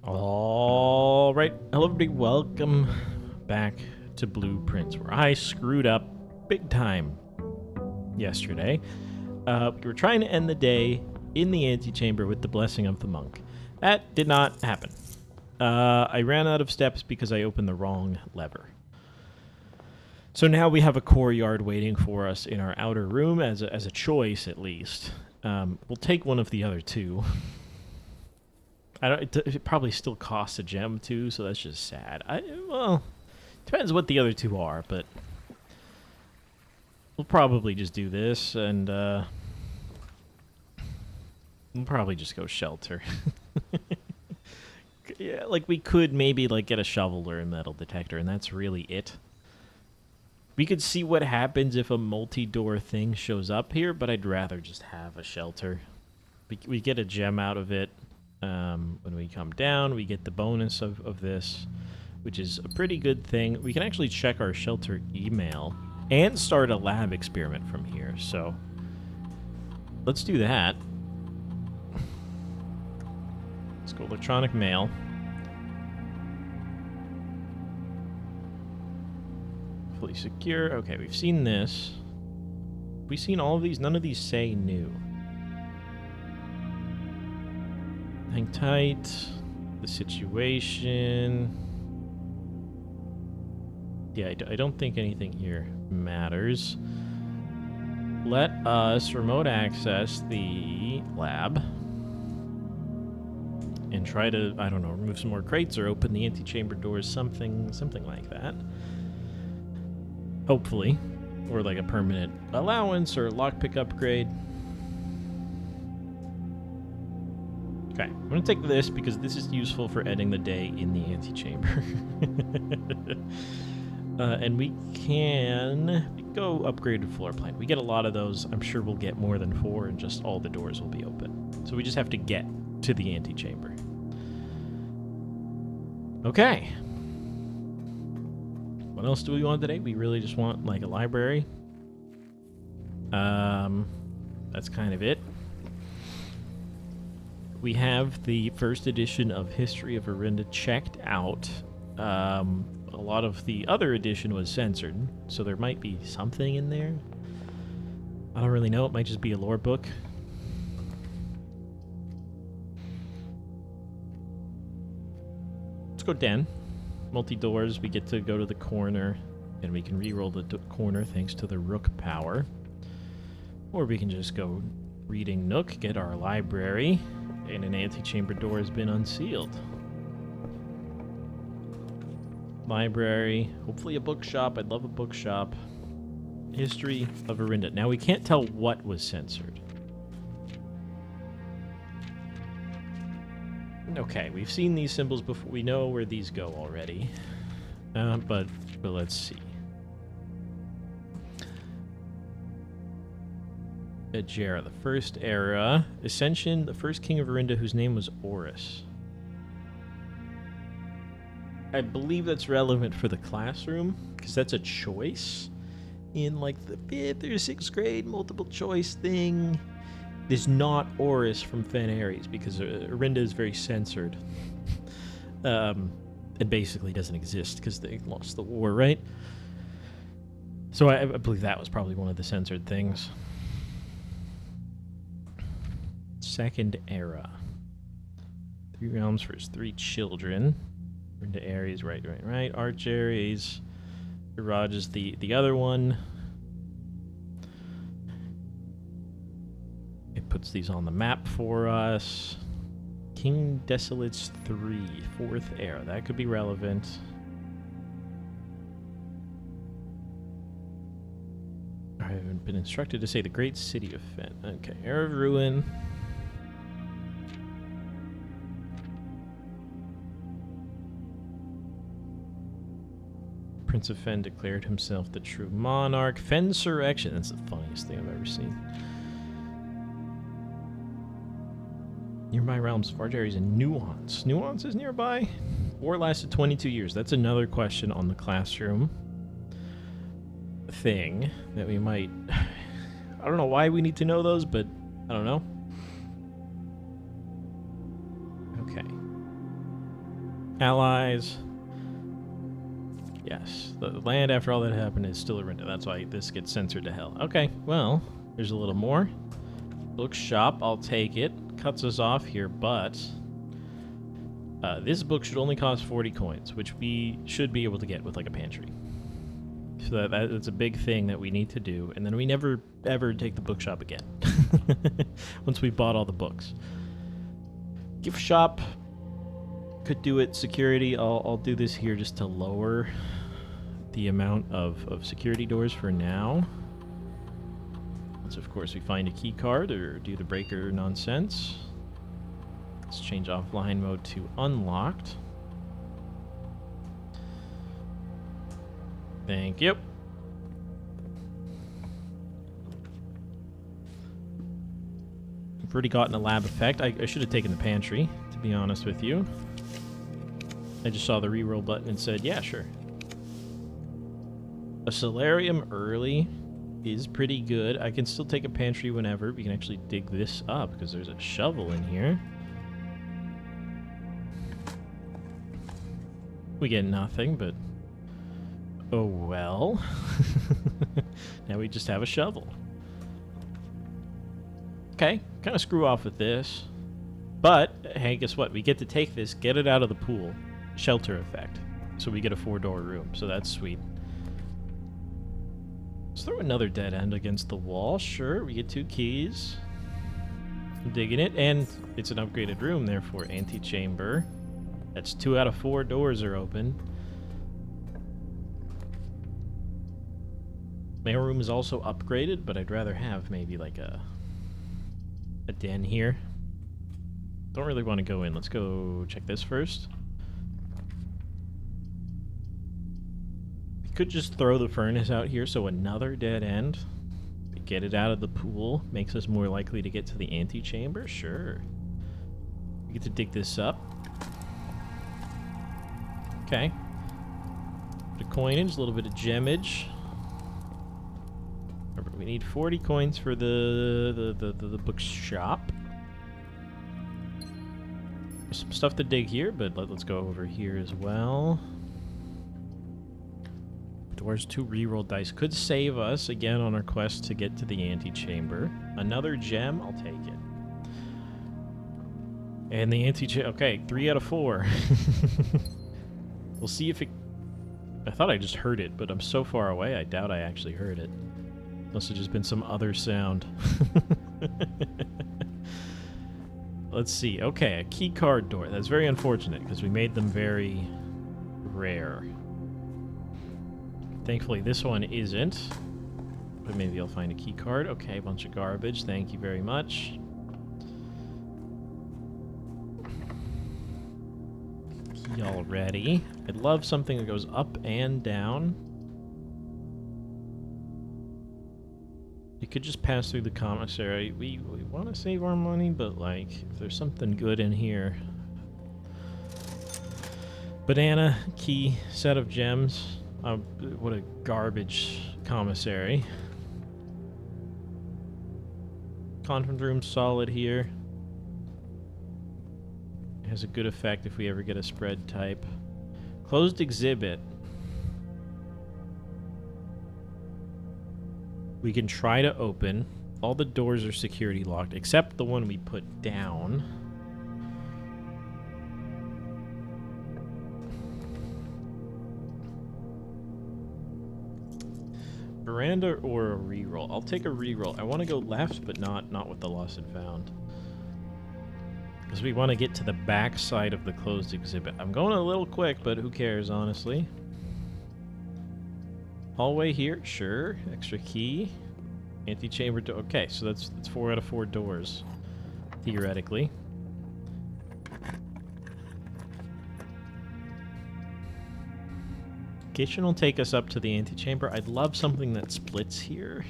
All right, hello everybody, welcome back to Blueprints, where I screwed up big time yesterday. We were trying to end the day in the Antechamber with the Blessing of the Monk. That did not happen. I ran out of steps because I opened the wrong lever. So now we have a core yard waiting for us in our outer room as a choice, at least. We'll take one of the other two. It probably still costs a gem too, so that's just sad. Well, depends what the other two are, but we'll probably just do this, and we'll probably just go shelter. Yeah, like we could maybe like get a shovel or a metal detector, and that's really it. We could see what happens if a multi-door thing shows up here, but I'd rather just have a shelter. We get a gem out of it. When we come down, we get the bonus of this, which is a pretty good thing. We can actually check our shelter email and start a lab experiment from here. So let's do that. Let's go electronic mail. Fully secure. Okay, we've seen this. We've seen all of these. None of these say new. Hang tight. The situation. Yeah, I don't think anything here matters. Let us remote access the lab and try to, I don't know, remove some more crates or open the antechamber doors, something like that. Hopefully. Or like a permanent allowance or lockpick upgrade. Okay, I'm going to take this because this is useful for ending the day in the antechamber. And we can go upgraded floor plan. We get a lot of those. I'm sure we'll get more than 4 and just all the doors will be open. So we just have to get to the antechamber. Okay. What else do we want today? We really just want like a library. That's kind of it. We have the first edition of History of Orinda checked out. A lot of the other edition was censored, so there might be something in there. I don't really know. It might just be a lore book. Let's go den. Multi-doors. We get to go to the corner, and we can re-roll the corner thanks to the rook power. Or we can just go reading nook, get our library. And an antechamber door has been unsealed. Library. Hopefully a bookshop. I'd love a bookshop. History of Orinda. Now we can't tell what was censored. Okay, we've seen these symbols before. We know where these go already. But let's see. Ajera, the first era. Ascension, the first king of Orinda, whose name was Horus. I believe that's relevant for the classroom, because that's a choice. In like the 5th or 6th grade multiple choice thing. There's not Horus from Fen Ares, because Orinda is very censored. It basically doesn't exist, because they lost the war, right? So I believe that was probably one of the censored things. Second era. 3 realms for his 3 children. Into Ares, right. Arch Ares. Raj is the other one. It puts these on the map for us. King Desolates 3, 4th era. That could be relevant. I haven't been instructed to say the great city of Fen. Okay, Era of Ruin. Prince of Fen declared himself the true monarch. Fensurrection. That's the funniest thing I've ever seen. Nearby realms, Varjaries and Nuance. Nuance is nearby? War lasted 22 years. That's another question on the classroom thing that we might... I don't know why we need to know those, but I don't know. Okay. Allies. Yes, the land after all that happened is still a render. That's why this gets censored to hell. Okay, well, there's a little more. Bookshop, I'll take it. Cuts us off here, but this book should only cost 40 coins, which we should be able to get with like a pantry. So that's a big thing that we need to do, and then we never ever take the bookshop again once we bought all the books. Gift shop could do it. Security, I'll do this here just to lower the amount of security doors for now. Once, of course, we find a key card or do the breaker nonsense. Let's change offline mode to unlocked. Thank you. I've already gotten a lab effect. I should have taken the pantry, to be honest with you. I just saw the reroll button and said, yeah, sure. A solarium early is pretty good. I can still take a pantry whenever. We can actually dig this up because there's a shovel in here. We get nothing, but oh well. Now we just have a shovel. Okay, kind of screw off with this. But, hey, guess what? We get to take this, get it out of the pool. Shelter effect. So we get a 4-door room, so that's sweet. Let's throw another dead end against the wall. Sure, we get 2 keys. I'm digging it, and it's an upgraded room, therefore antechamber. That's 2 out of 4 doors are open. Mail room is also upgraded, but I'd rather have maybe like a den here. Don't really want to go in. Let's go check this first. We could just throw the furnace out here, so another dead end. Get it out of the pool. Makes us more likely to get to the antechamber. Sure. We get to dig this up. Okay. Bit of coinage, a little bit of gemmage. Remember, we need 40 coins for the bookshop. There's some stuff to dig here, but let's go over here as well. Doors 2 reroll dice could save us again on our quest to get to the antechamber. Another gem, I'll take it. And the antechamber, okay, 3 out of 4. We'll see if it... I thought I just heard it, but I'm so far away, I doubt I actually heard it. Must have just been some other sound. Let's see. Okay, a key card door. That's very unfortunate, because we made them very rare. Thankfully, this one isn't. But maybe I'll find a key card. Okay, a bunch of garbage. Thank you very much. Key already. I'd love something that goes up and down. You could just pass through the commissary. We want to save our money, but like, if there's something good in here. Banana, key, set of gems. What a garbage commissary. Conference room solid here. Has a good effect if we ever get a spread type. Closed exhibit. We can try to open. All the doors are security locked, except the one we put down. Veranda or a reroll? I'll take a reroll. I want to go left, but not with the lost and found. Because we want to get to the back side of the closed exhibit. I'm going a little quick, but who cares, honestly. Hallway here, sure. Extra key. Antechamber door. Okay, so that's 4 out of 4 doors, theoretically. Kitchen will take us up to the antechamber. I'd love something that splits here,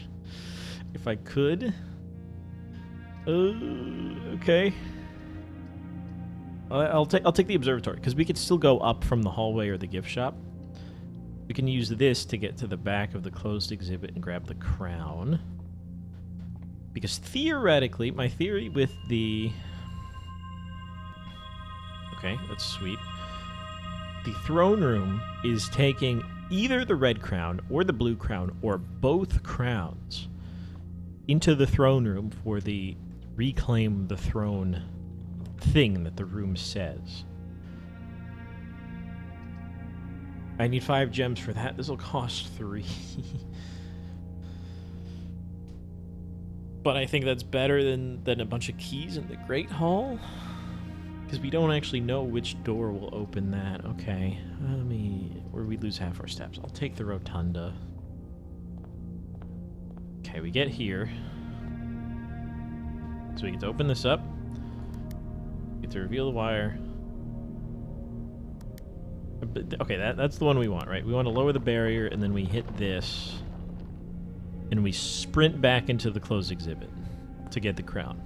if I could. Okay. I'll take the observatory because we could still go up from the hallway or the gift shop. We can use this to get to the back of the closed exhibit and grab the crown. Because theoretically, my theory with the... Okay, that's sweet. the throne room is taking either the red crown or the blue crown or both crowns into the throne room for the reclaim the throne thing that the room says. I need 5 gems for that. This will cost 3. But I think that's better than a bunch of keys in the Great Hall. Because we don't actually know which door will open that. Okay. Or we lose half our steps. I'll take the rotunda. Okay, we get here. So we get to open this up. We get to reveal the wire. Okay, that's the one we want, right? We want to lower the barrier, and then we hit this. And we sprint back into the closed exhibit to get the crown.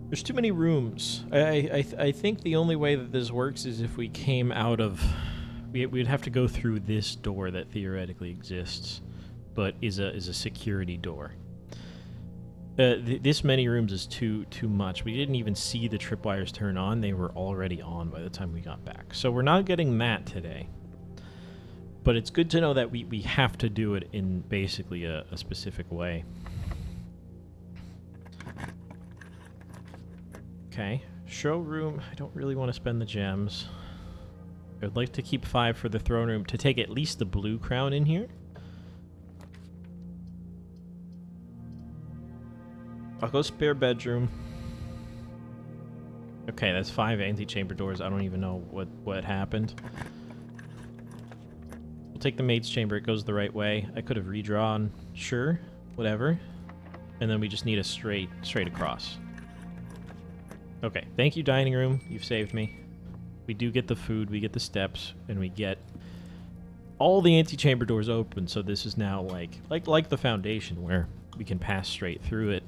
There's too many rooms. I think the only way that this works is if we came out of... We'd have to go through this door that theoretically exists, but is a security door. This many rooms is too much. We didn't even see the tripwires turn on. They were already on by the time we got back. So we're not getting that today. But it's good to know that we have to do it in basically a specific way. Okay, showroom. I don't really want to spend the gems. I'd like to keep 5 for the throne room to take at least the blue crown in here. I'll go spare bedroom. Okay, that's 5 antechamber doors. I don't even know what happened. We'll take the maid's chamber. It goes the right way. I could have redrawn. Sure, whatever. And then we just need a straight across. Okay, thank you, dining room. You've saved me. We do get the food, we get the steps, and we get all the antechamber doors open, so this is now like the foundation, where we can pass straight through it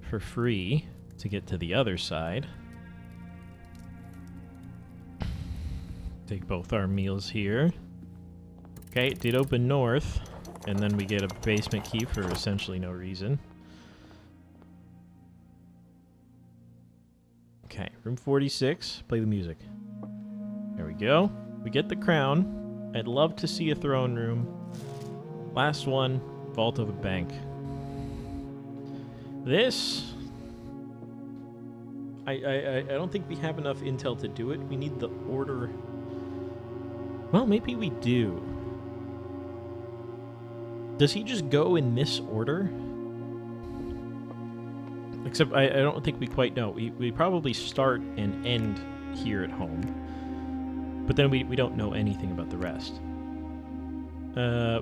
for free to get to the other side. Take both our meals here. Okay, it did open north, and then we get a basement key for essentially no reason. Okay, room 46. Play the music. There we go. We get the crown. I'd love to see a throne room. Last one, vault of a bank. This... I don't think we have enough intel to do it. We need the order... Well, maybe we do. Does he just go in this order? Except I don't think we quite know. We probably start and end here at home. But then we don't know anything about the rest.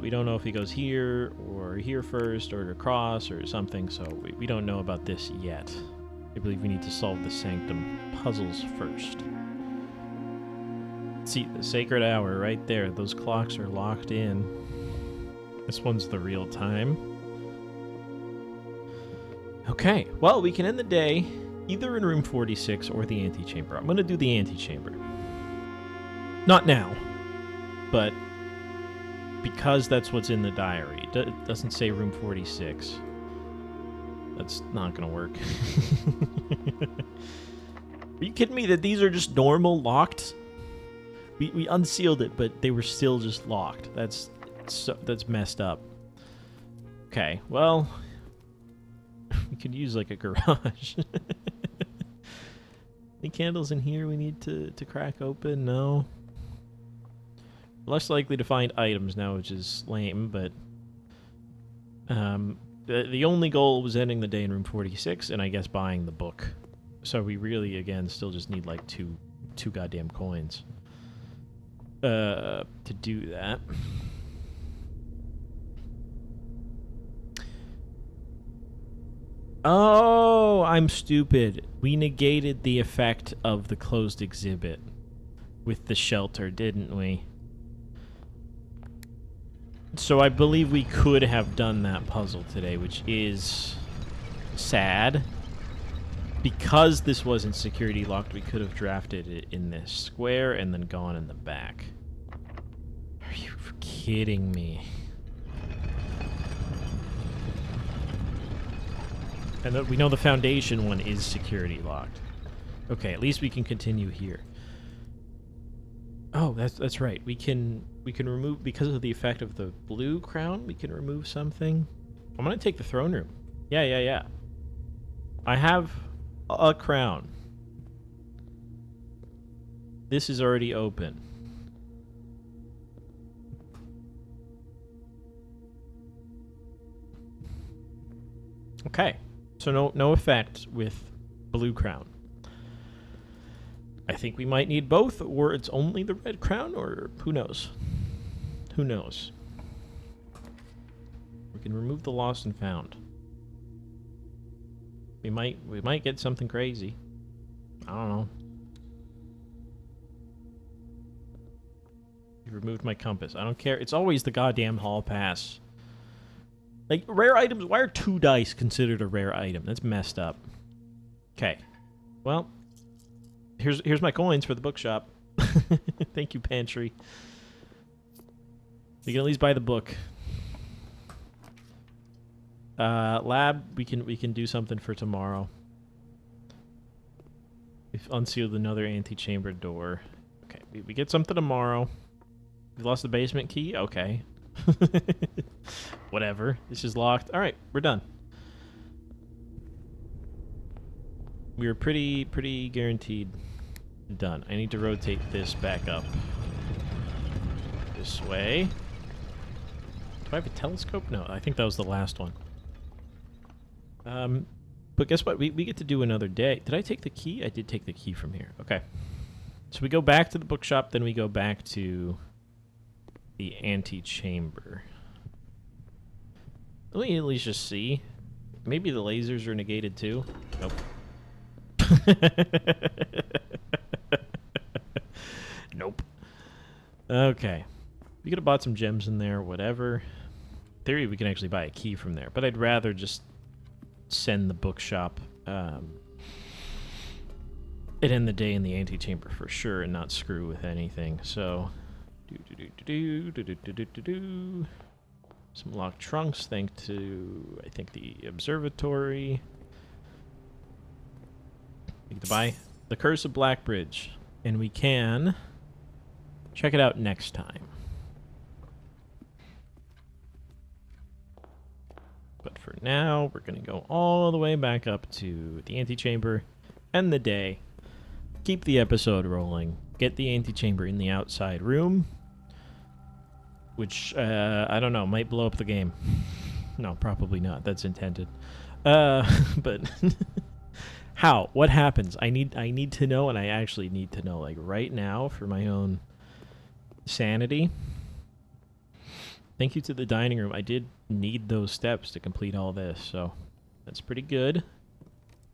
We don't know if he goes here or here first or across or something, so we don't know about this yet. I believe we need to solve the Sanctum puzzles first. See, the sacred hour right there. Those clocks are locked in. This one's the real time. Okay, well, we can end the day either in room 46 or the antechamber. I'm going to do the antechamber. Not now, but because that's what's in the diary. It doesn't say room 46. That's not going to work. Are you kidding me that these are just normal locked? We unsealed it, but they were still just locked. That's messed up. Okay, well... We could use like a garage. Any candles in here we need to crack open? No. Less likely to find items now, which is lame, but the only goal was ending the day in room 46 and I guess buying the book. So we really, again, still just need like two goddamn coins to do that. Oh, I'm stupid. We negated the effect of the closed exhibit with the shelter, didn't we? So I believe we could have done that puzzle today, which is sad. because this wasn't security locked, we could have drafted it in this square and then gone in the back. Are you kidding me? And we know the foundation one is security locked. Okay, at least we can continue here. Oh, that's right. We can remove, because of the effect of the blue crown, we can remove something. I'm gonna take the throne room. Yeah. I have a crown. This is already open. Okay. So no effect with blue crown. I think we might need both, or it's only the red crown, or who knows? Who knows? We can remove the lost and found. We might get something crazy. I don't know. You removed my compass. I don't care. It's always the goddamn hall pass. Like, rare items, why are 2 dice considered a rare item? That's messed up. Okay. Well, here's my coins for the bookshop. Thank you, pantry. You can at least buy the book. Lab, we can do something for tomorrow. We've unsealed another antechamber door. Okay, we get something tomorrow. We lost the basement key? Okay. Whatever. This is locked. Alright, we're done. We were pretty guaranteed done. I need to rotate this back up. This way. Do I have a telescope? No, I think that was the last one. But guess what? We get to do another day. Did I take the key? I did take the key from here. Okay. So we go back to the bookshop, then we go back to the antechamber. Let me at least just see. Maybe the lasers are negated too. Nope. Nope. Okay. We could have bought some gems in there, whatever. In theory, we can actually buy a key from there, but I'd rather just send the bookshop and end the day in the antechamber for sure and not screw with anything. So, some locked trunks, thanks to, I think, the observatory. We get to buy the Curse of Blackbridge, and we can check it out next time. But for now, we're going to go all the way back up to the antechamber, end the day, keep the episode rolling, get the antechamber in the outside room, which, I don't know, might blow up the game. No, probably not. That's intended. But how? What happens? I need to know, and I actually need to know, like, right now for my own sanity. Thank you to the dining room. I did need those steps to complete all this, so that's pretty good.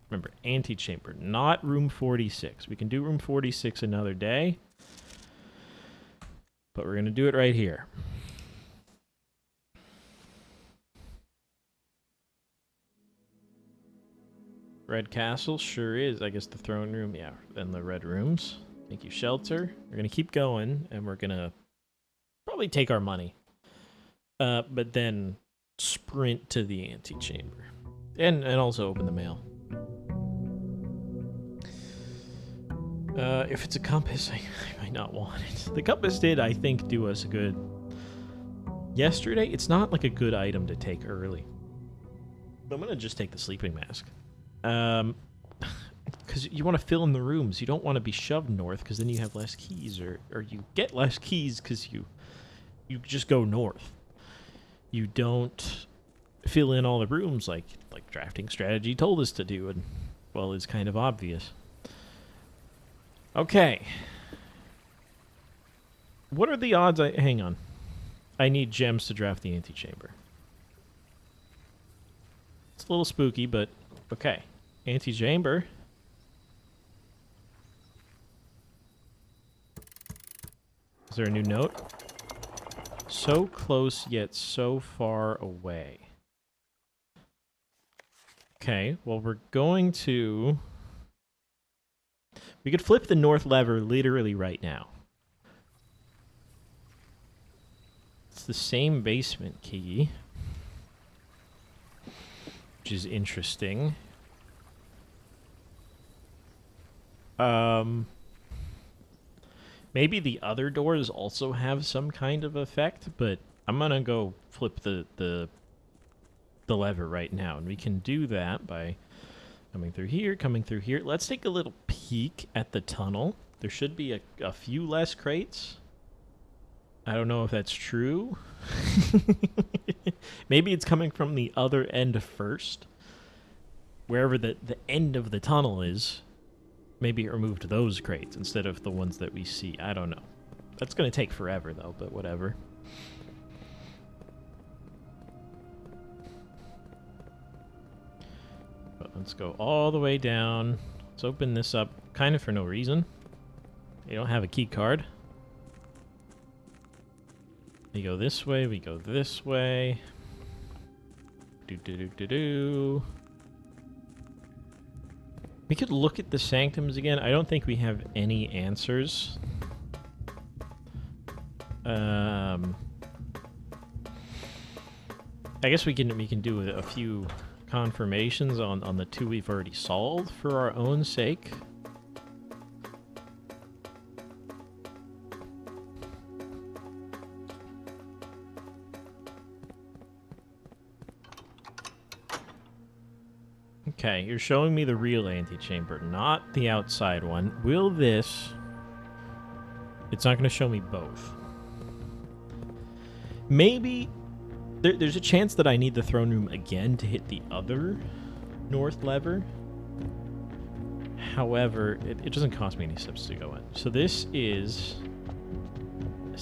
Remember, antechamber, not room 46. We can do room 46 another day, but we're going to do it right here. Red Castle sure is. I guess the throne room, yeah, and the red rooms. Thank you, Shelter. We're going to keep going, and we're going to probably take our money. But then sprint to the antechamber. And also open the mail. If it's a compass, I might not want it. The compass did, I think, do us good. Yesterday, it's not like a good item to take early. But I'm going to just take the sleeping mask. Because you want to fill in the rooms. You don't want to be shoved north, because then you have less keys. Or you get less keys because you just go north. You don't fill in all the rooms like drafting strategy told us to do, and, well, it's kind of obvious. Okay. What are the odds hang on. I need gems to draft the antechamber. It's a little spooky, but okay. Antechamber. Is there a new note? So close, yet so far away. Okay, well, we're going to We could flip the north lever literally right now. It's the same basement key, which is interesting. Maybe the other doors also have some kind of effect, but I'm gonna go flip the lever right now, and we can do that by coming through here, coming through here. Let's take a little peek at the tunnel. There should be a few less crates. I don't know if that's true. Maybe it's coming from the other end first. Wherever the end of the tunnel is, maybe it removed those crates instead of the ones that we see. I don't know. That's going to take forever, though, but whatever. But let's go all the way down. Let's open this up kind of for no reason. You don't have a key card. We go this way, we go this way. Do. We could look at the sanctums again. I don't think we have any answers. I guess we can do a few confirmations on the two we've already solved for our own sake. Okay, you're showing me the real antechamber, not the outside one. Will this... It's not going to show me both. Maybe... There's a chance that I need the throne room again to hit the other north lever. However, it doesn't cost me any steps to go in. So this is...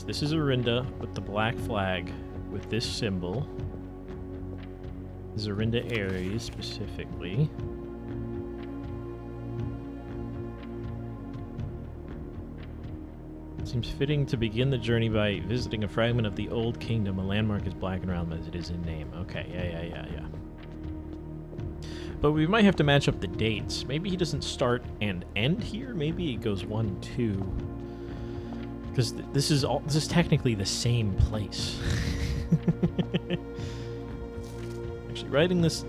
This is Orinda with the black flag with this symbol. Zorinda Ares specifically. Seems fitting to begin the journey by visiting a fragment of the old kingdom. A landmark as black and round as it is in name. Okay, yeah. But we might have to match up the dates. Maybe he doesn't start and end here. Maybe it goes 1, 2. Because this is technically the same place. Actually, writing this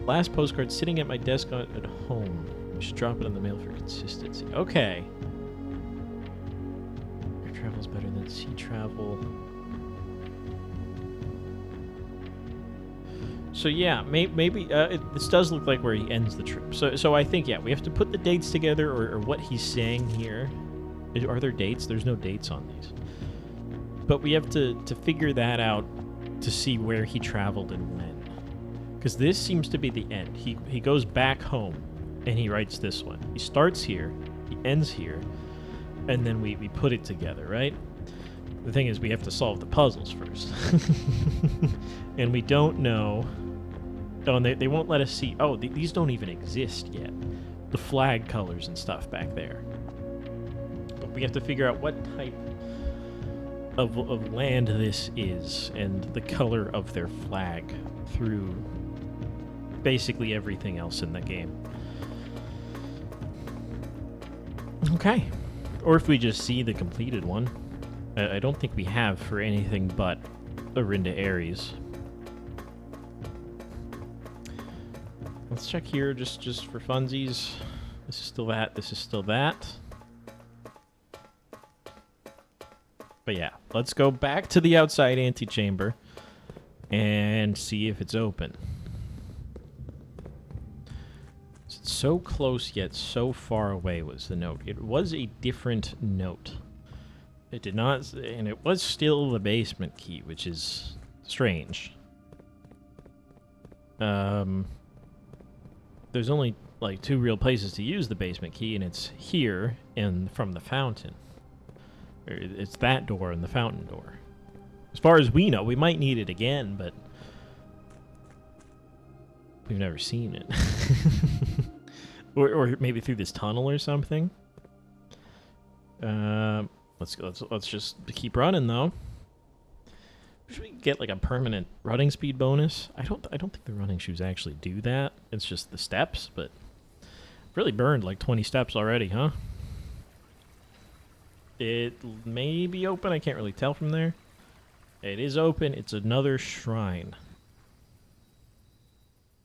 last postcard sitting at my desk at home. I should drop it in the mail for consistency. Okay. Air travel's better than sea travel. So yeah, maybe this does look like where he ends the trip. So I think, yeah, we have to put the dates together, or what he's saying here. Are there dates? There's no dates on these. But we have to figure that out to see where he traveled and when. Because this seems to be the end. He goes back home, and he writes this one. He starts here, he ends here, and then we put it together, right? The thing is, we have to solve the puzzles first. And we don't know... Oh, and they won't let us see... Oh, these don't even exist yet. The flag colors and stuff back there. But we have to figure out what type of land this is, and the color of their flag through... basically everything else in the game. Okay. Or if we just see the completed one. I don't think we have for anything but Orinda Ares. Let's check here just for funsies. This is still that. This is still that. But yeah, let's go back to the outside antechamber and see if it's open. So close yet so far away was the note. It was a different note. It did not, and it was still the basement key, which is strange. There's only like 2 real places to use the basement key, and it's here and from the fountain. It's that door and the fountain door. As far as we know, we might need it again, but we've never seen it. or maybe through this tunnel or something. Let's just keep running though. Should we get like a permanent running speed bonus? I don't think the running shoes actually do that. It's just the steps, but Really burned like 20 steps already, huh? It may be open. I can't really tell from there. It is open. It's another shrine.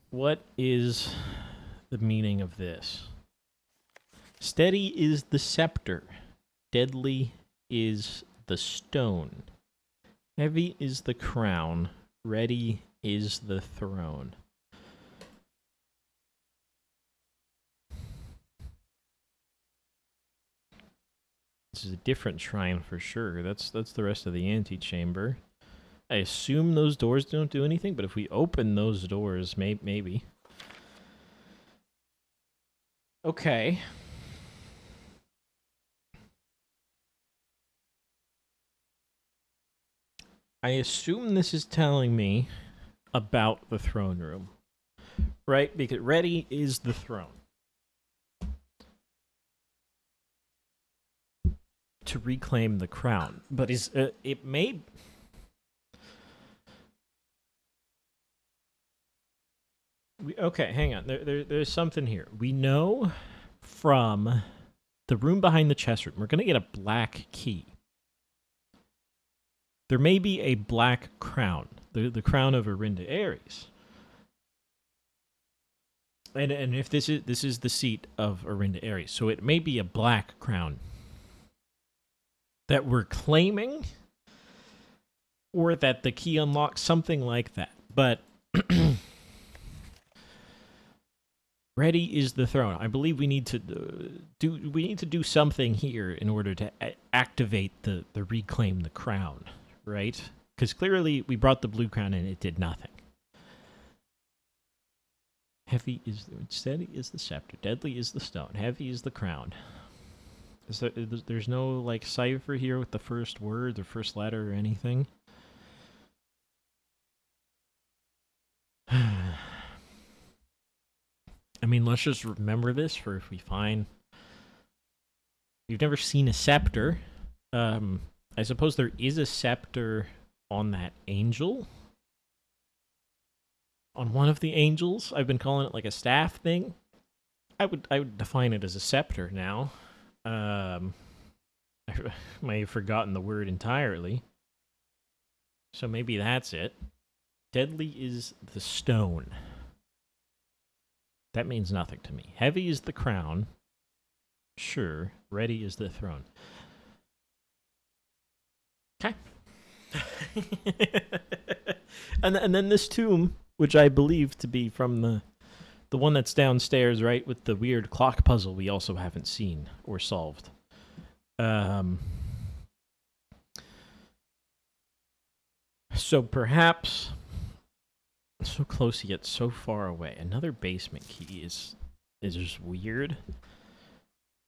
What is the meaning of this? Steady is the scepter. Deadly is the stone. Heavy is the crown. Ready is the throne. This is a different shrine for sure. That's the rest of the antechamber. I assume those doors don't do anything, but if we open those doors, maybe. Okay. I assume this is telling me about the throne room, right? Because ready is the throne. To reclaim the crown, but is it may... Okay, hang on. There's something here. We know from the room behind the chest room, we're going to get a black key. There may be a black crown, the crown of Orinda Ares. And if this is the seat of Orinda Ares, so it may be a black crown that we're claiming, or that the key unlocks, something like that. But ready is the throne. I believe we need to do something here in order to activate the reclaim the crown, right? Because clearly we brought the blue crown and it did nothing. Heavy is steady is the scepter. Deadly is the stone. Heavy is the crown. There's no like cipher here with the first word, the first letter, or anything. I mean, let's just remember this for if we find... You've never seen a scepter. I suppose there is a scepter on that angel. On one of the angels. I've been calling it like a staff thing. I would define it as a scepter now. I may have forgotten the word entirely. So maybe that's it. Deadly is the stone. That means nothing to me. Heavy is the crown. Sure. Ready is the throne. Okay. and then this tomb, which I believe to be from the one that's downstairs, right, with the weird clock puzzle we also haven't seen or solved. So perhaps... So close yet so far away. Another basement key is just weird.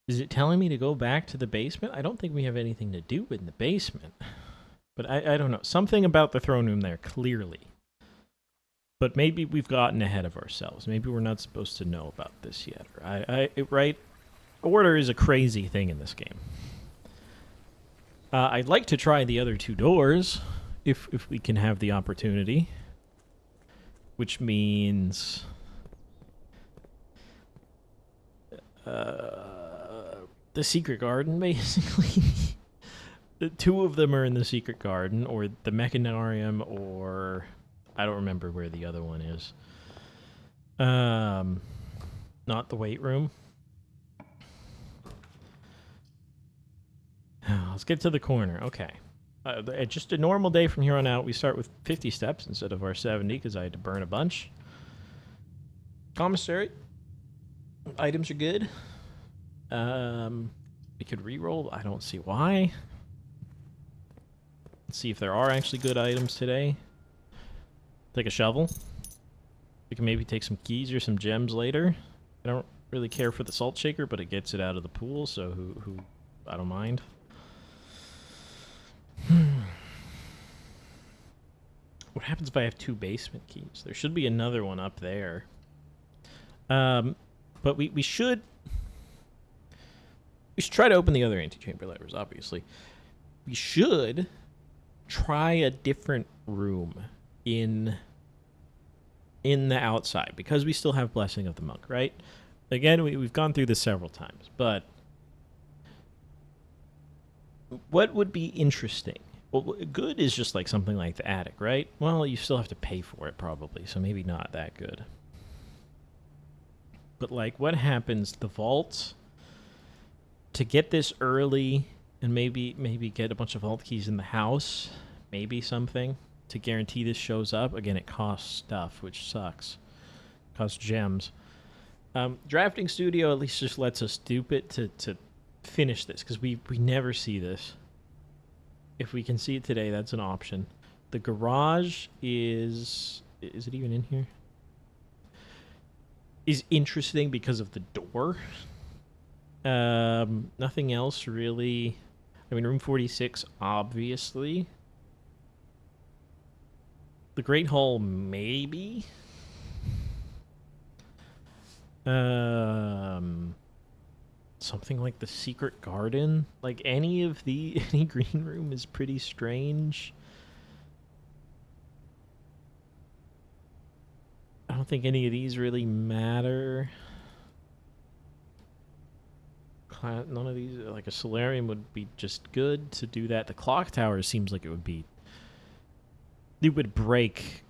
Is it telling me to go back to the basement? I don't think we have anything to do in the basement. But I don't know. Something about the throne room there, clearly. But maybe we've gotten ahead of ourselves. Maybe we're not supposed to know about this yet. Right? Order is a crazy thing in this game. I'd like to try the other two doors, if we can have the opportunity. Which means... the secret garden, basically. The two of them are in the secret garden, or the mechanarium, or... I don't remember where the other one is. Not the weight room. Let's get to the corner. Okay. Just a normal day from here on out. We start with 50 steps instead of our 70 because I had to burn a bunch. Commissary. Items are good. We could reroll. I don't see why. Let's see if there are actually good items today. Take a shovel. We can maybe take some keys or some gems later. I don't really care for the salt shaker, but it gets it out of the pool, so who I don't mind. What happens if I have two basement keys? There should be another one up there. But we should try to open the other antechamber levers, obviously. We should try a different room in the outside, because we still have Blessing of the Monk, right? Again, we've gone through this several times, but what would be interesting? Well, good is just like something like the attic, right? Well, you still have to pay for it probably, so maybe not that good. But like, what happens? The vault, to get this early and maybe get a bunch of vault keys in the house, maybe something to guarantee this shows up. Again, it costs stuff, which sucks. It costs gems. Drafting Studio at least just lets us dupe it to finish this, because we never see this. If we can see it today, that's an option. The garage is it even in here? Is interesting because of the door. Nothing else really. I mean, room 46, obviously. The Great Hall, maybe. Something like the Secret Garden. Like any green room is pretty strange. I don't think any of these really matter. None of these, like a solarium would be just good to do that. The clock tower seems like it would break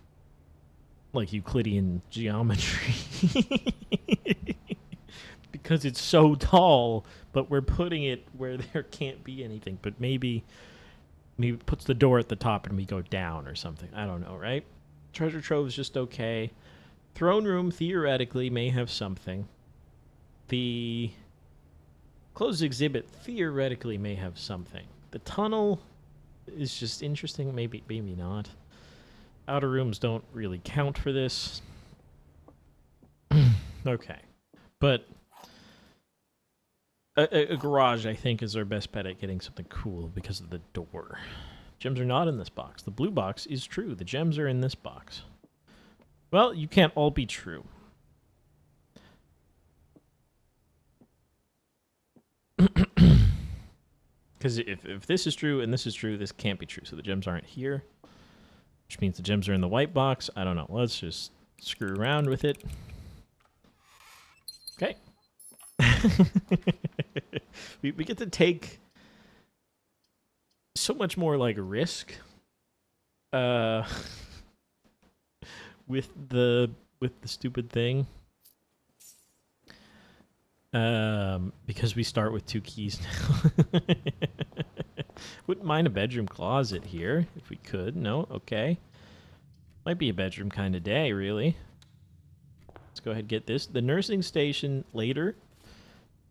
like Euclidean geometry. Because it's so tall, but we're putting it where there can't be anything. But maybe it puts the door at the top and we go down or something. I don't know, right? Treasure trove is just okay. Throne room theoretically may have something. The closed exhibit theoretically may have something. The tunnel is just interesting. Maybe not. Outer rooms don't really count for this. Okay. But a garage, I think, is our best bet at getting something cool because of the door. Gems are not in this box. The blue box is true. The gems are in this box. Well, you can't all be true. Because if this is true and this is true, this can't be true. So the gems aren't here, which means the gems are in the white box. I don't know. Let's just screw around with it. Okay. we get to take so much more like risk with the stupid thing. Because we start with 2 keys now. Wouldn't mind a bedroom closet here if we could. No? Okay. Might be a bedroom kind of day, really. Let's go ahead and get this. The nursing station later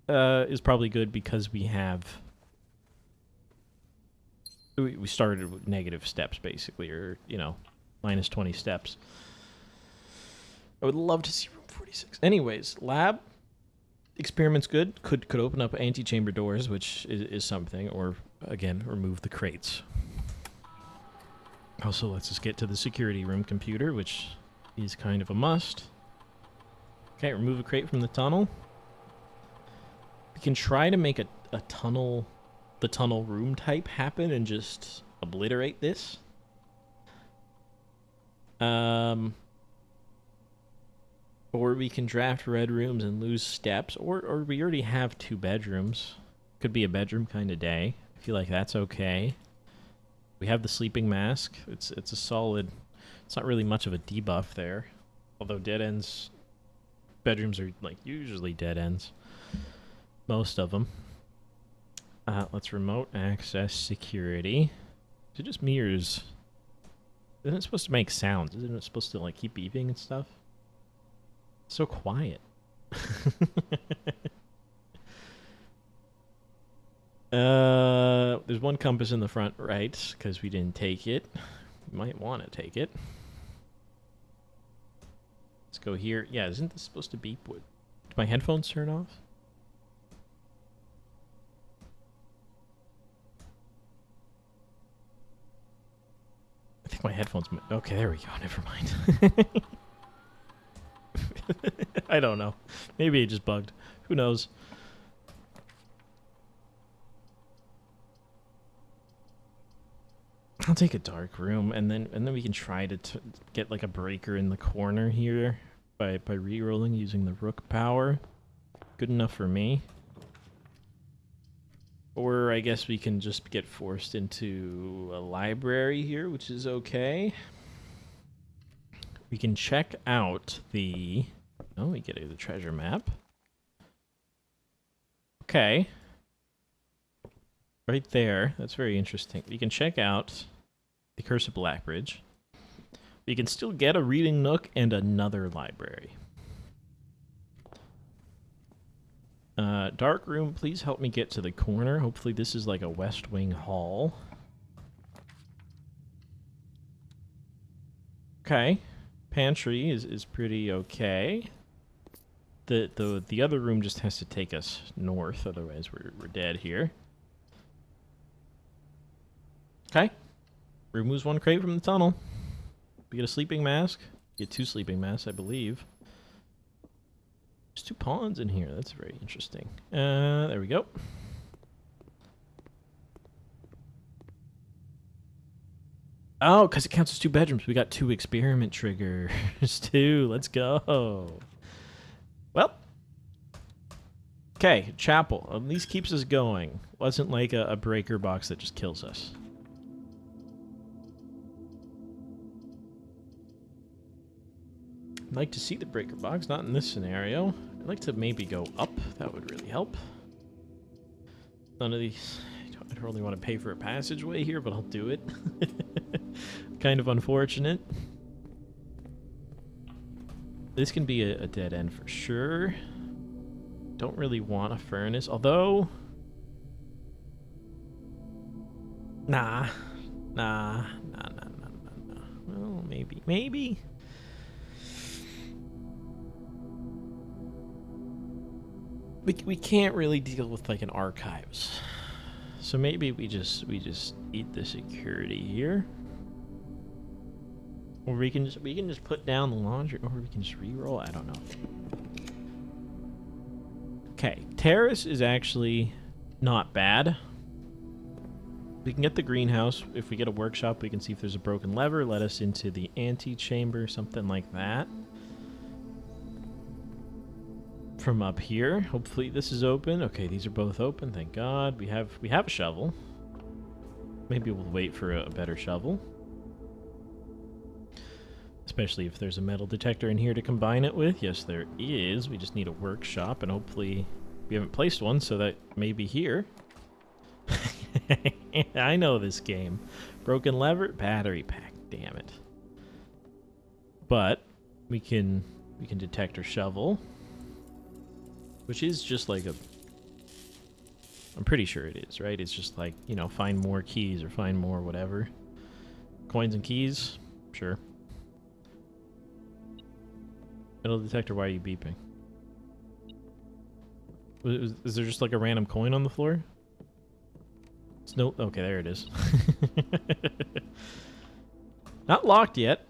is probably good because we started with negative steps, basically, or, minus 20 steps. I would love to see room 46. Anyways, lab. Experiment's good. Could open up antechamber doors, which is something, or again, remove the crates. Also, let's just get to the security room computer, which is kind of a must. Okay, remove a crate from the tunnel. We can try to make the tunnel room type happen and just obliterate this. Or we can draft red rooms and lose steps, or we already have 2 bedrooms. Could be a bedroom kind of day. I feel like that's okay. We have the sleeping mask. It's a solid. It's not really much of a debuff there, although dead ends. Bedrooms are like usually dead ends. Most of them. Let's remote access security. Is it just mirrors? Isn't it supposed to make sounds? Isn't it supposed to like keep beeping and stuff? So quiet. There's 1 compass in the front right, because we didn't take it. We might want to take it. Let's go here. Yeah, isn't this supposed to beep? Did my headphones turn off? I think my headphones... Okay, there we go. Never mind. I don't know. Maybe it just bugged. Who knows? I'll take a dark room, and then we can try to get like a breaker in the corner here by re-rolling using the rook power. Good enough for me. Or I guess we can just get forced into a library here, which is okay. We can check out the... Oh, we get the treasure map. Okay. Right there. That's very interesting. We can check out the Curse of Blackbridge. We can still get a reading nook and another library. Dark room, please help me get to the corner. Hopefully this is like a West Wing hall. Okay. Pantry is pretty okay. The other room just has to take us north, otherwise we're dead here. Okay. Removes one crate from the tunnel. We get a sleeping mask. Get 2 sleeping masks, I believe. There's 2 pawns in here. That's very interesting. There we go. Oh, because it counts as 2 bedrooms. We got 2 experiment triggers. 2. Let's go. Well. Okay, chapel. At least keeps us going. Wasn't like a breaker box that just kills us. I'd like to see the breaker box, not in this scenario. I'd like to maybe go up. That would really help. None of these... I don't really want to pay for a passageway here, but I'll do it. Kind of unfortunate. This can be a dead end for sure. Don't really want a furnace, although... Nah. Well, maybe. We can't really deal with like an archives, so maybe we just eat the security here, or we can just put down the laundry, or we can just re-roll. I don't know. Okay, terrace is actually not bad. We can get the greenhouse. If we get a workshop, we can see if there's a broken lever. Let us into the antechamber, something like that. From up here, hopefully this is open. Okay, these are both open. Thank God. We have a shovel. Maybe we'll wait for a better shovel, especially if there's a metal detector in here to combine it with. Yes, there is. We just need a workshop, and hopefully we haven't placed one, so that may be here. I know this game. Broken lever, battery pack. Damn it. But we can detect our shovel. Which is just like I'm pretty sure it is, right? It's just like, you know, find more keys or find more whatever. Coins and keys? Sure. Metal detector, why are you beeping? Is there just like a random coin on the floor? It's no... Okay, there it is. Not locked yet.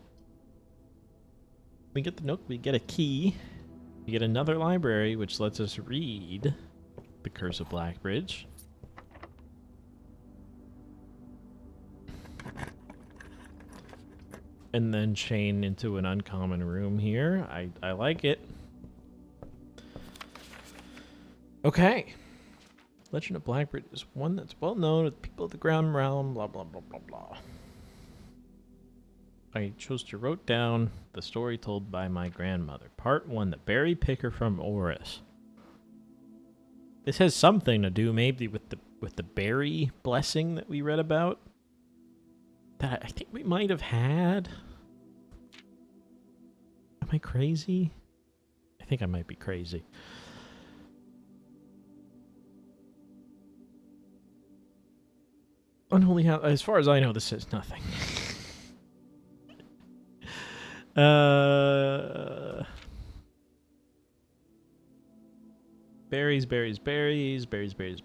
We get the nook, we get a key. We get another library, which lets us read The Curse of Blackbridge. And then chain into an uncommon room here. I like it. Okay. Legend of Blackbridge is one that's well known to the people of the ground realm, blah, blah, blah, blah, blah. I chose to write down the story told by my grandmother. Part 1, the berry picker from Oris. This has something to do maybe with the berry blessing that we read about. That I think we might have had. Am I crazy? I think I might be crazy. Unholy house. As far as I know, this says nothing.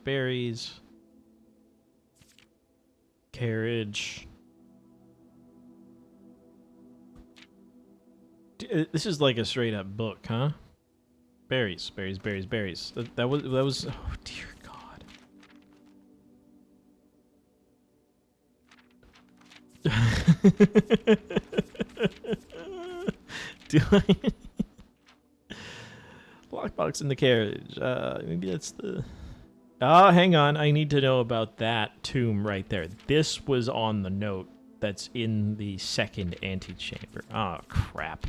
Berries. Carriage. This is like a straight up book, huh? Berries. That was. Oh dear God. Do I? lockbox in the carriage. Maybe that's the... Oh, hang on. I need to know about that tomb right there. This was on the note that's in the second antechamber. Oh, crap.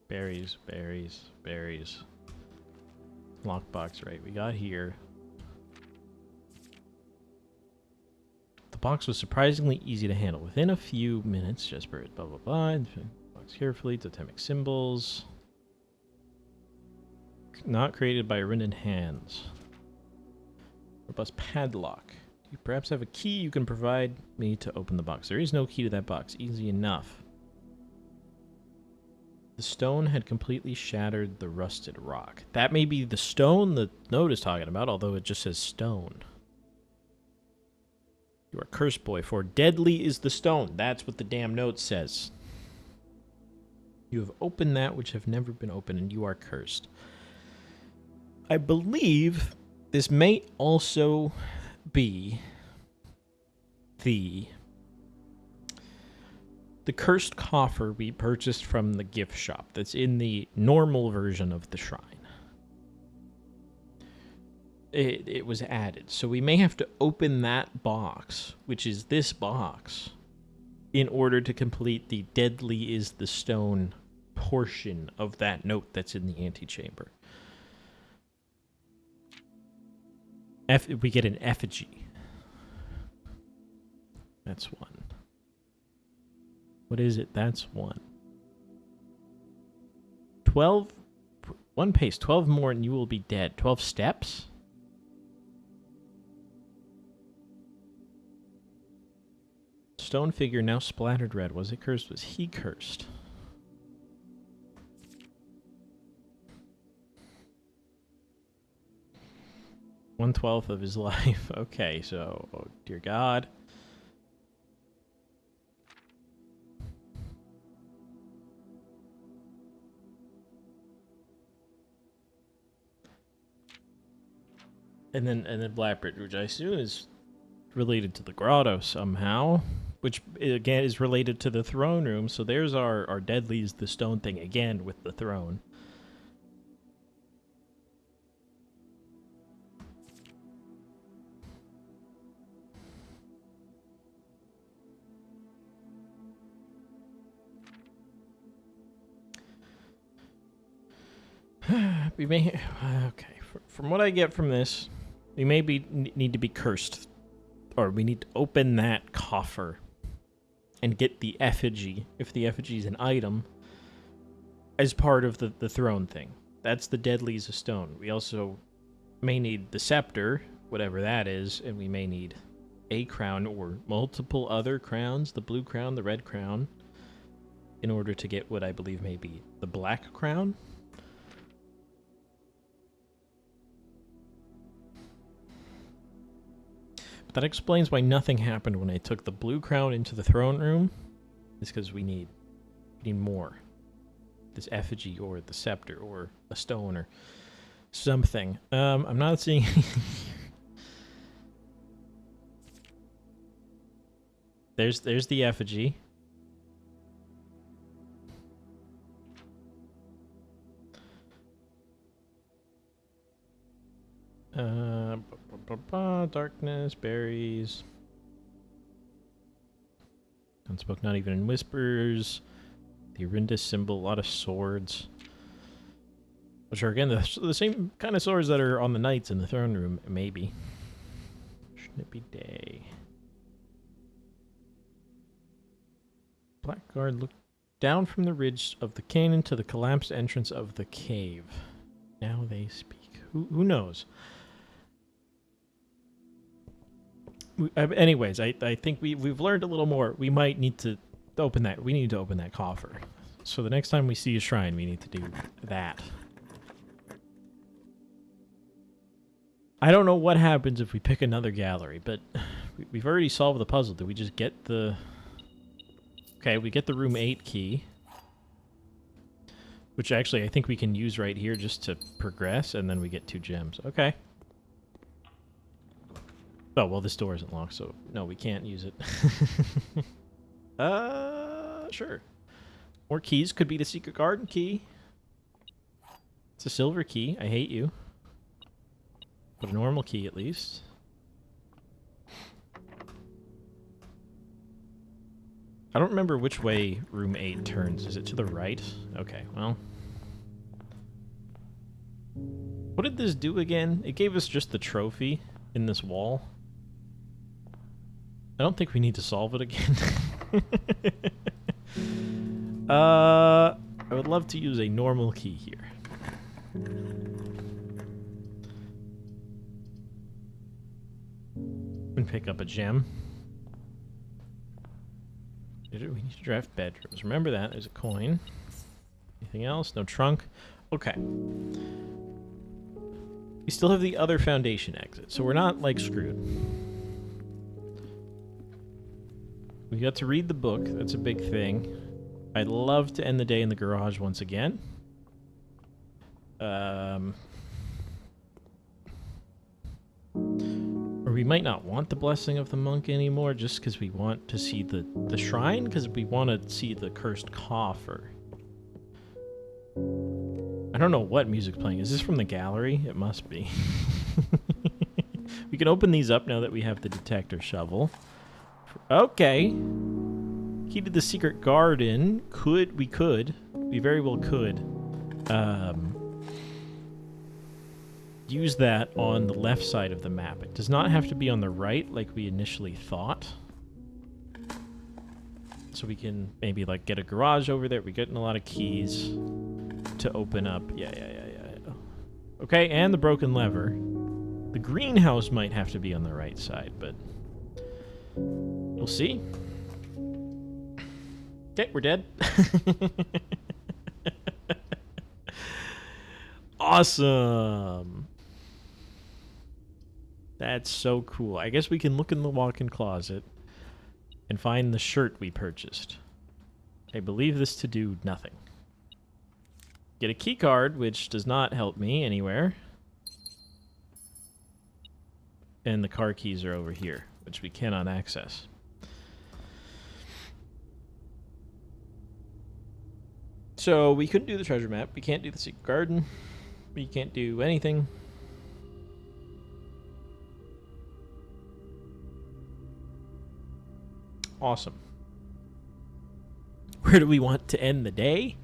Berries, berries, berries. Lockbox, right? We got here. The box was surprisingly easy to handle. Within a few minutes, Jesper, blah, blah, blah. Box carefully, totemic symbols. Not created by written hands. Robust padlock. You perhaps have a key you can provide me to open the box. There is no key to that box. Easy enough. The stone had completely shattered the rusted rock. That may be the stone the note is talking about, although it just says stone. You are cursed, boy, for deadly is the stone. That's what the damn note says. You have opened that which have never been opened, and you are cursed. I believe this may also be the cursed coffer we purchased from the gift shop that's in the normal version of the shrine. It was added, so we may have to open that box, which is this box, in order to complete the deadly is the stone portion of that note that's in the antechamber. We get an effigy. That's one. What is it? That's one. 12. One pace. 12 more and you will be dead. 12 steps? Stone figure now splattered red. Was it cursed? Was he cursed? One-12th of his life. Okay, so, oh dear God. And then Blackbird, which I assume is related to the grotto somehow, which again is related to the throne room. So there's our deadlies, the stone thing again with the throne. We may okay. From what I get from this, we may need to be cursed, or we need to open that coffer and get the effigy, if the effigy is an item, as part of the throne thing. That's the deadlies of stone. We also may need the scepter, whatever that is, and we may need a crown or multiple other crowns, the blue crown, the red crown, in order to get what I believe may be the black crown. That explains why nothing happened when I took the blue crown into the throne room. It's because we need more. This effigy or the scepter or a stone or something. I'm not seeing anything. There's the effigy. Darkness, berries. Unspoke not even in whispers. The Arindis symbol, a lot of swords. Which are, again, the same kind of swords that are on the knights in the throne room, maybe. Shouldn't it be day? Blackguard looked down from the ridge of the canyon to the collapsed entrance of the cave. Now they speak. Who knows? Anyways, I think we've learned a little more. We might need to open that. We need to open that coffer. So the next time we see a shrine, we need to do that. I don't know what happens if we pick another gallery, but we've already solved the puzzle. Did we just get the... Okay, we get the room 8 key. Which actually I think we can use right here just to progress, and then we get 2 gems. Okay. Oh, well, this door isn't locked, so no, we can't use it. Sure. More keys. Could be the secret garden key. It's a silver key. I hate you. But a normal key, at least. I don't remember which way room 8 turns. Is it to the right? Okay, well. What did this do again? It gave us just the trophy in this wall. I don't think we need to solve it again. I would love to use a normal key here. And pick up a gem. We need to draft bedrooms. Remember that. There's a coin. Anything else? No trunk. Okay. We still have the other foundation exit, so we're not, like, screwed. We got to read the book. That's a big thing. I'd love to end the day in the garage once again. Or we might not want the Blessing of the Monk anymore just because we want to see the shrine, because we want to see the cursed coffer. I don't know what music's playing. Is this from the gallery? It must be. We can open these up now that we have the detector shovel. Okay. Key to the secret garden. We very well could use that on the left side of the map. It does not have to be on the right like we initially thought. So we can maybe like get a garage over there. We're getting a lot of keys to open up. Yeah. Okay, and the broken lever. The greenhouse might have to be on the right side, but we'll see. Okay, we're dead. Awesome. That's so cool. I guess we can look in the walk-in closet and find the shirt we purchased. I believe this to do nothing. Get a key card, which does not help me anywhere. And the car keys are over here, which we cannot access. So we couldn't do the treasure map. We can't do the secret garden. We can't do anything. Awesome. Where do we want to end the day?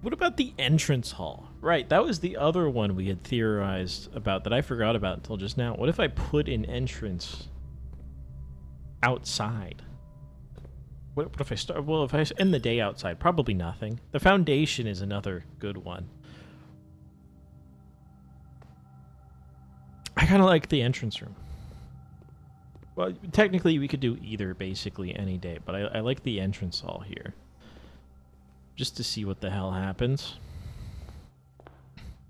What about the entrance hall? Right, that was the other one we had theorized about that I forgot about until just now. What if I put an entrance outside? What if I start? Well, if I end the day outside, probably nothing. The foundation is another good one. I kind of like the entrance room. Well, technically we could do either basically any day, but I like the entrance hall here. Just to see what the hell happens.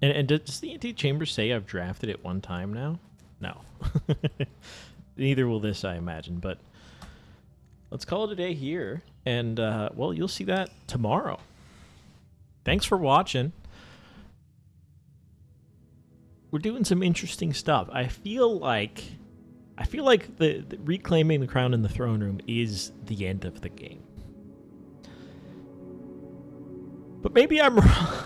And does the Antechamber say I've drafted it one time now? No. Neither will this, I imagine, but let's call it a day here. And, well, you'll see that tomorrow. Thanks for watching. We're doing some interesting stuff. I feel like the reclaiming the crown in the throne room is the end of the game. But maybe I'm wrong.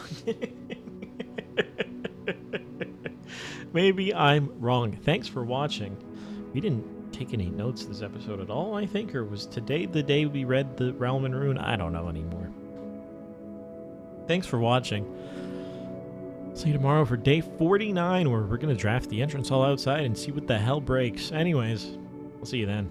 Maybe I'm wrong. Thanks for watching. We didn't take any notes this episode at all, I think, or was today the day we read the Realm and Rune? I don't know anymore. Thanks for watching. See you tomorrow for day 49, where we're going to draft the entrance hall outside and see what the hell breaks. Anyways, I'll see you then.